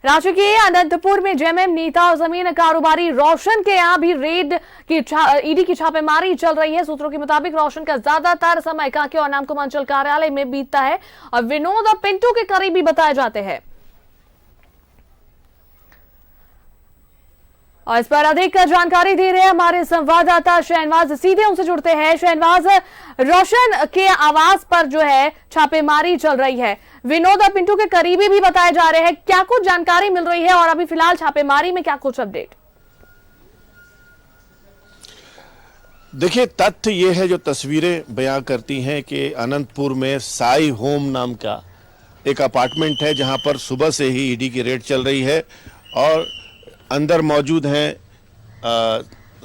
राज्य के अनंतपुर में जेएमएम नेता और जमीन कारोबारी रोशन के यहाँ भी रेड की ईडी की छापेमारी चल रही है। सूत्रों के मुताबिक रोशन का ज्यादातर समय कांके और नामकुम अंचल कार्यालय में बीतता है और विनोद और पिंटू के करीबी बताए जाते हैं। और इस पर अधिक जानकारी दे रहे हैं हमारे संवाददाता शहनवाज, सीधे उनसे जुड़ते हैं। शहनवाज, रोशन के आवास पर जो है छापेमारी चल रही है, विनोद और पिंटू के करीबी भी बताए जा रहे हैं, क्या कुछ जानकारी मिल रही है और अभी फिलहाल छापेमारी में क्या कुछ अपडेट? देखिए, तथ्य ये है जो तस्वीरें बयां करती हैं कि अनंतपुर में साई होम नाम का एक अपार्टमेंट है जहां पर सुबह से ही ईडी की रेड चल रही है और अंदर मौजूद हैं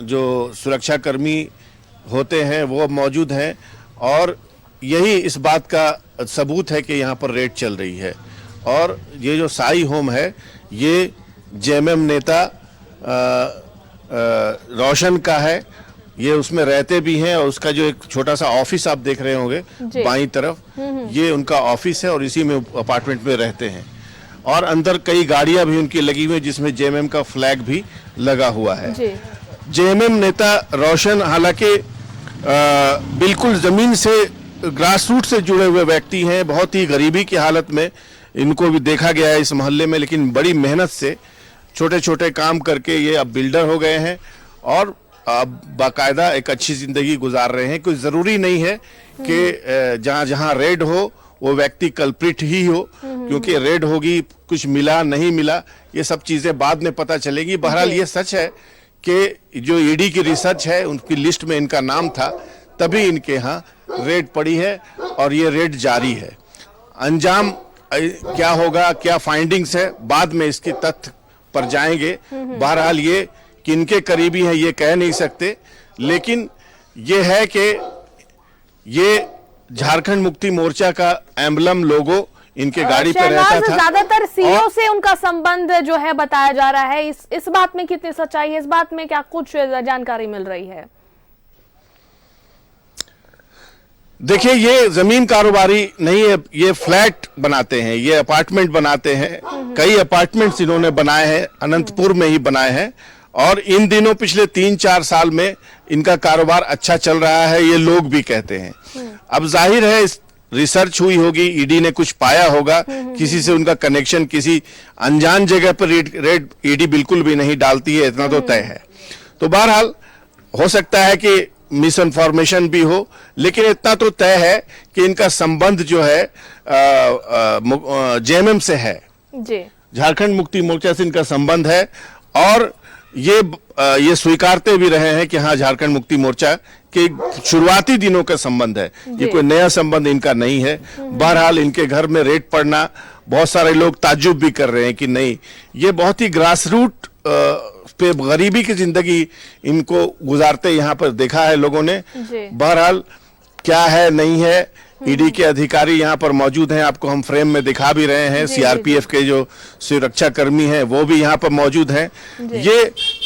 जो सुरक्षाकर्मी होते हैं वो मौजूद हैं और यही इस बात का सबूत है कि यहाँ पर रेड चल रही है। और ये जो साई होम है ये जेएमएम नेता रोशन का है, ये उसमें रहते भी हैं और उसका जो एक छोटा सा ऑफिस आप देख रहे होंगे बाईं तरफ, ये उनका ऑफिस है और इसी में अपार्टमेंट में रहते हैं। और अंदर कई गाड़ियां भी उनकी लगी हुई है जिसमें जेएमएम का फ्लैग भी लगा हुआ है। जेएमएम नेता रोशन हालांकि बिल्कुल जमीन से ग्रास रूट से जुड़े हुए व्यक्ति हैं, बहुत ही गरीबी की हालत में इनको भी देखा गया है इस मोहल्ले में, लेकिन बड़ी मेहनत से छोटे छोटे काम करके ये अब बिल्डर हो गए हैं और अब बाकायदा एक अच्छी जिंदगी गुजार रहे हैं। कोई जरूरी नहीं है कि जहां जहां रेड हो वो व्यक्ति कल्प्रिट ही हो, क्योंकि रेड होगी, कुछ मिला नहीं मिला ये सब चीजें बाद में पता चलेगी। बहरहाल ये सच है कि जो ईडी की रिसर्च है उनकी लिस्ट में इनका नाम था, तभी इनके यहाँ रेड पड़ी है और ये रेड जारी है। अंजाम क्या होगा, क्या फाइंडिंग्स है, बाद में इसके तथ्य पर जाएंगे। बहरहाल ये किनके करीबी है ये कह नहीं सकते, लेकिन ये है कि ये झारखंड मुक्ति मोर्चा का एम्बलम लोगो इनके गाड़ी पे रहता था। ज्यादातर सीओ से उनका संबंध जो है बताया जा रहा है, इस बात में कितनी सच्चाई है, इस बात में क्या कुछ जानकारी मिल रही है? देखिए, ये जमीन कारोबारी नहीं है, ये फ्लैट बनाते हैं, ये अपार्टमेंट बनाते हैं। कई अपार्टमेंट्स इन्होंने बनाए हैं, अनंतपुर में ही बनाए हैं और इन दिनों पिछले 3-4 साल में इनका कारोबार अच्छा चल रहा है, ये लोग भी कहते हैं। अब जाहिर है रिसर्च हुई होगी, ईडी ने कुछ पाया होगा, किसी से उनका कनेक्शन, किसी अनजान जगह पर रेड ईडी बिल्कुल भी नहीं डालती है, इतना तो तय है। तो बहरहाल हो सकता है कि मिस इन्फॉर्मेशन भी हो, लेकिन इतना तो तय है कि इनका संबंध जो है जेएमएम से है, झारखंड मुक्ति मोर्चा से इनका संबंध है और ये स्वीकारते भी रहे हैं कि हाँ झारखंड मुक्ति मोर्चा के शुरुआती दिनों का संबंध है, ये कोई नया संबंध इनका नहीं है। बहरहाल इनके घर में रेड पड़ना, बहुत सारे लोग ताज्जुब भी कर रहे हैं कि नहीं, ये बहुत ही ग्रास रूट पे गरीबी की जिंदगी इनको गुजारते यहाँ पर देखा है लोगों ने। बहरहाल क्या है नहीं है, ईडी के अधिकारी यहाँ पर मौजूद हैं, आपको हम फ्रेम में दिखा भी रहे हैं। सीआरपीएफ के जो सुरक्षा कर्मी हैं वो भी यहाँ पर मौजूद हैं। ये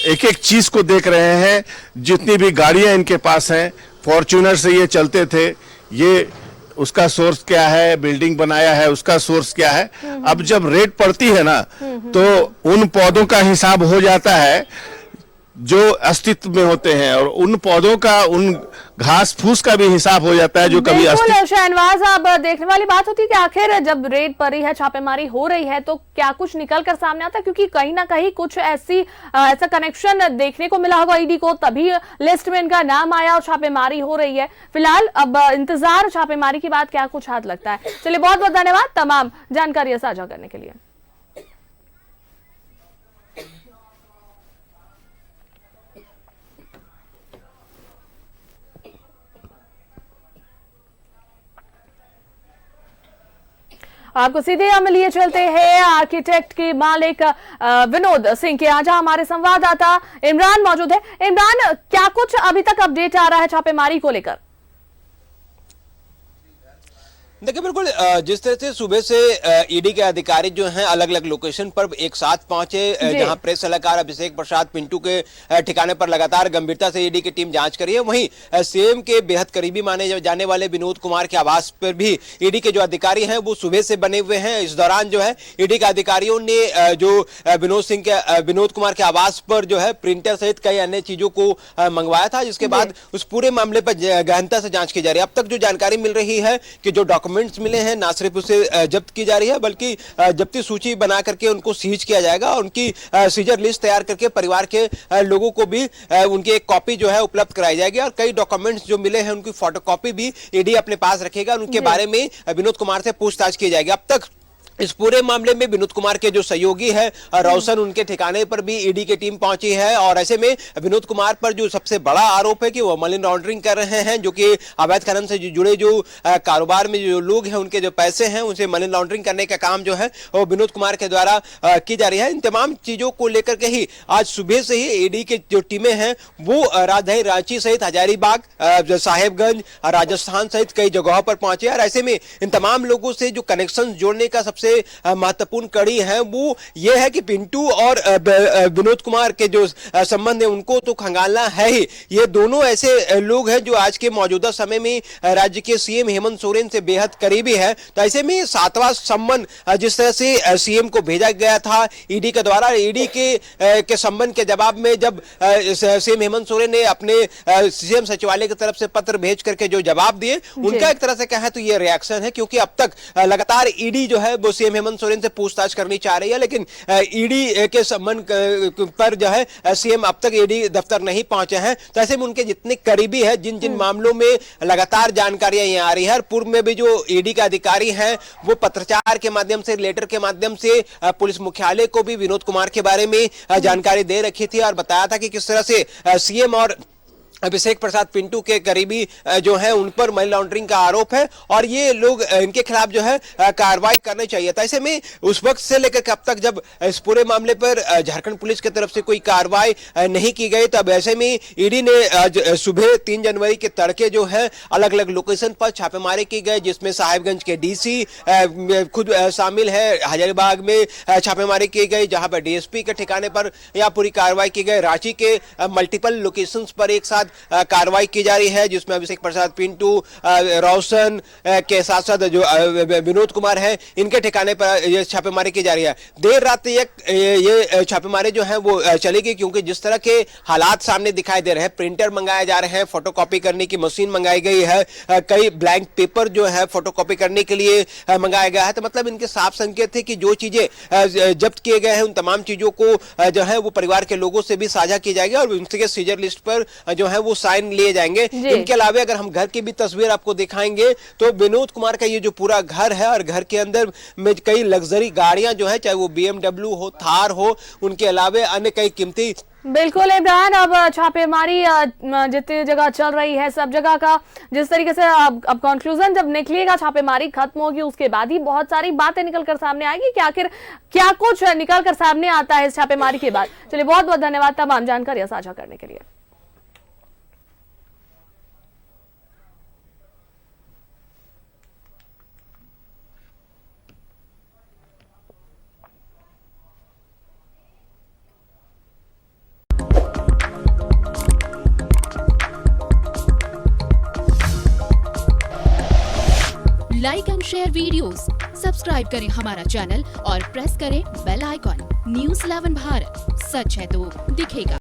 एक एक चीज को देख रहे हैं, जितनी भी गाड़ियां इनके पास हैं, फॉर्च्यूनर से ये चलते थे, ये उसका सोर्स क्या है, बिल्डिंग बनाया है उसका सोर्स क्या है। अब जब रेड पड़ती है ना तो उन पौधों का हिसाब हो जाता है जो अस्तित्व में होते हैं और उन पौधों का, उन घास फूस का भी हिसाब हो जाता है जो कभी अस्तित्व। शहनवाज, अब देखने वाली बात होती है कि आखिर जब रेड पड़ी है, छापेमारी हो रही है, तो क्या कुछ निकल कर सामने आता है, क्योंकि कहीं ना कहीं कुछ ऐसा कनेक्शन देखने को मिला होगा ईडी को, तभी लिस्ट में इनका नाम आया और छापेमारी हो रही है। फिलहाल अब इंतजार छापेमारी की बात क्या कुछ हाथ लगता है। चलिए, बहुत बहुत धन्यवाद तमाम जानकारी साझा करने के लिए। आपको सीधे हम लिए चलते हैं आर्किटेक्ट के मालिक विनोद सिंह के यहाँ, जहां हमारे संवाददाता इमरान मौजूद है। इमरान, क्या कुछ अभी तक अपडेट आ रहा है छापेमारी को लेकर? देखिए बिल्कुल जिस तरह से सुबह से ईडी के अधिकारी जो हैं अलग अलग लोकेशन पर एक साथ पहुंचे, जहां प्रेस सलाहकार अभिषेक प्रसाद पिंटू के ठिकाने पर लगातार गंभीरता से ईडी की टीम जांच करी है, वहीं सीएम के बेहद करीबी माने जाने वाले विनोद कुमार के आवास पर भी ईडी के जो अधिकारी हैं वो सुबह से बने हुए हैं। इस दौरान जो है ईडी के अधिकारियों ने जो विनोद कुमार के आवास पर जो है प्रिंटर सहित कई अन्य चीजों को मंगवाया था, जिसके बाद उस पूरे मामले पर गहनता से जांच की जा रही है। अब तक जो जानकारी मिल रही है कि जो डॉक्यूमेंट्स मिले हैं ना सिर्फ उसे जब्त की जा रही है बल्कि जब्ती सूची बना करके उनको सीज किया जाएगा और उनकी सीजर लिस्ट तैयार करके परिवार के लोगों को भी उनकी एक कॉपी जो है उपलब्ध कराई जाएगी और कई डॉक्यूमेंट्स जो मिले हैं उनकी फोटोकॉपी भी ईडी अपने पास रखेगा। उनके बारे में विनोद कुमार से पूछताछ की जाएगी। अब तक इस पूरे मामले में विनोद कुमार के जो सहयोगी है रोशन, उनके ठिकाने पर भी ईडी की टीम पहुंची है और ऐसे में विनोद कुमार पर जो सबसे बड़ा आरोप है कि वो मनी लॉन्ड्रिंग कर रहे हैं, जो कि अवैध खनन से जुड़े जो कारोबार में जो लोग हैं उनके जो पैसे हैं उनसे मनी लॉन्ड्रिंग करने का काम जो है वो विनोद कुमार के द्वारा की जा रही है। इन तमाम चीजों को लेकर के ही आज सुबह से ही ईडी की जो टीमें हैं वो राजधानी रांची सहित हजारीबाग, साहेबगंज, राजस्थान सहित कई जगहों पर पहुंचे और ऐसे में इन तमाम लोगों से जो कनेक्शन जोड़ने का सबसे महत्वपूर्ण कड़ी है वो ये है कि पिंटू और विनोद कुमार के जो संबंध है उनको तो खंगालना है ही। ये दोनों ऐसे लोग हैं जो आज के मौजूदा समय में राज्य के सीएम हेमंत सोरेन से बेहद करीबी है। तो ऐसे में सातवां संबंध जिस तरह से सीएम को भेजा गया था ईडी के द्वारा, ईडी के संबंध के जवाब में जब सीएम हेमंत सोरेन ने अपने सीएम सचिवालय की तरफ से पत्र भेज करके जो जवाब दिए उनका एक तरह से कहा तो ये रिएक्शन है, क्योंकि अब तक लगातार ईडी जो है वो सीएम हेमंत सोरेन से पूछताछ करनी चाह रही है, लेकिन ईडी के संबंध पर जो है सीएम अब तक ईडी दफ्तर नहीं पहुंचे हैं। तो ऐसे में उनके जितने करीबी है, जिन जिन मामलों में लगातार जानकारियां ये आ रही है, पूर्व में भी जो ईडी के अधिकारी हैं वो पत्रचार के माध्यम से, लेटर के माध्यम से पुलिस मुख्यालय को भी विनोद कुमार के बारे में जानकारी दे रखी थी और बताया था कि किस तरह से सीएम और अभिषेक प्रसाद पिंटू के करीबी जो है उन पर मनी लॉन्ड्रिंग का आरोप है और ये लोग इनके खिलाफ जो है कार्रवाई करनी चाहिए था। ऐसे में उस वक्त से लेकर अब तक जब इस पूरे मामले पर झारखंड पुलिस की तरफ से कोई कार्रवाई नहीं की गई, तब ऐसे में ईडी ने सुबह 3 जनवरी के तड़के जो है अलग अलग लोकेशन पर छापेमारी की गई, जिसमें साहिबगंज के डीसी खुद शामिल है, हजारीबाग में छापेमारी की गई जहां पर डीएसपी के ठिकाने पर यह पूरी कार्रवाई की गई, रांची के मल्टीपल लोकेशंस पर एक साथ कार्रवाई की जा रही है, जिसमें अभिषेक प्रसाद पिंटू, रोशन के साथ साथ जो विनोद कुमार है इनके ठिकाने पर ये छापेमारी की जा रही है। देर रात तक ये छापेमारी जो है वो चलेगी, क्योंकि जिस तरह के हालात सामने दिखाई दे रहे हैं, प्रिंटर मंगाए जा रहे हैं, फोटोकॉपी करने की मशीन मंगाई गई है, कई ब्लैंक पेपर जो है फोटोकॉपी करने के लिए मंगाया गया है। तो मतलब इनके साफ संकेत है कि जो चीजें जब्त किए गए हैं उन तमाम चीजों को जो है वो परिवार के लोगों से भी साझा की जाएगी और उनके सीजर लिस्ट पर जो है वो साइन लिए जाएंगे। इनके अलावा अगर हम घर की भी तस्वीर आपको दिखाएंगे तो विनोद कुमार का ये जो पूरा घर है और घर के अंदर में कई लग्जरी गाड़ियां जो है, चाहे वो BMW हो, थार हो, उनके अलावा अन्य कई कीमती। बिल्कुल इमरान, अब छापेमारी जितनी जगह चल रही है सब जगह का जिस तरीके से अब कंक्लूजन जब निकलेगा, छापेमारी खत्म होगी, उसके बाद ही बहुत सारी बातें निकलकर सामने आएगी कि आखिर क्या कुछ निकलकर सामने आता है इस छापेमारी के बाद। चलिए, बहुत बहुत धन्यवाद तमाम जानकारियां साझा करने के लिए। Like and share videos, subscribe करें हमारा चैनल और प्रेस करें बेल आइकॉन। न्यूज़ 11 भारत, सच है तो दिखेगा।